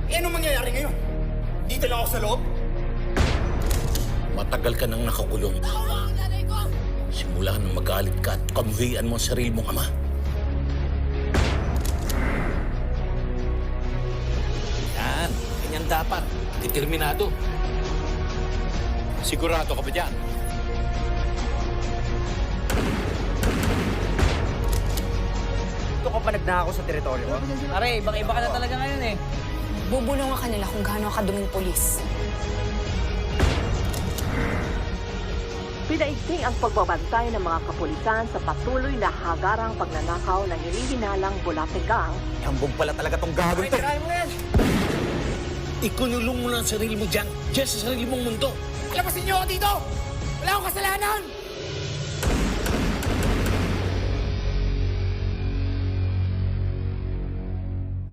Eh, anong mangyayari ngayon? Dito lang ako sa loob? Matagal ka nang nakakulong. Tawa ang nanay ko! Simula nang magalit ka at kamuhian mo ang sarili mong ama. Yan. Ganyan dapat. Determinado. Sigurado ka ba dyan? Ito ka pa nagnakaw sa teritoryo ko? Pare, ibang-iba ka na talaga ngayon eh. Bubulungan ka nila kung gaano ka duming polis. Pinaigting ang pagbabantay ng mga kapulisan sa patuloy na hagarang pagnanakaw ng hinihinalang Bulate Gang. Hambog pala talaga tong gagawin to. Mo Ikunulong mo na ang sarili mo dyan. Diyan sa sarili mong mundo. Alabasin niyo ako dito! Wala akong kasalanan!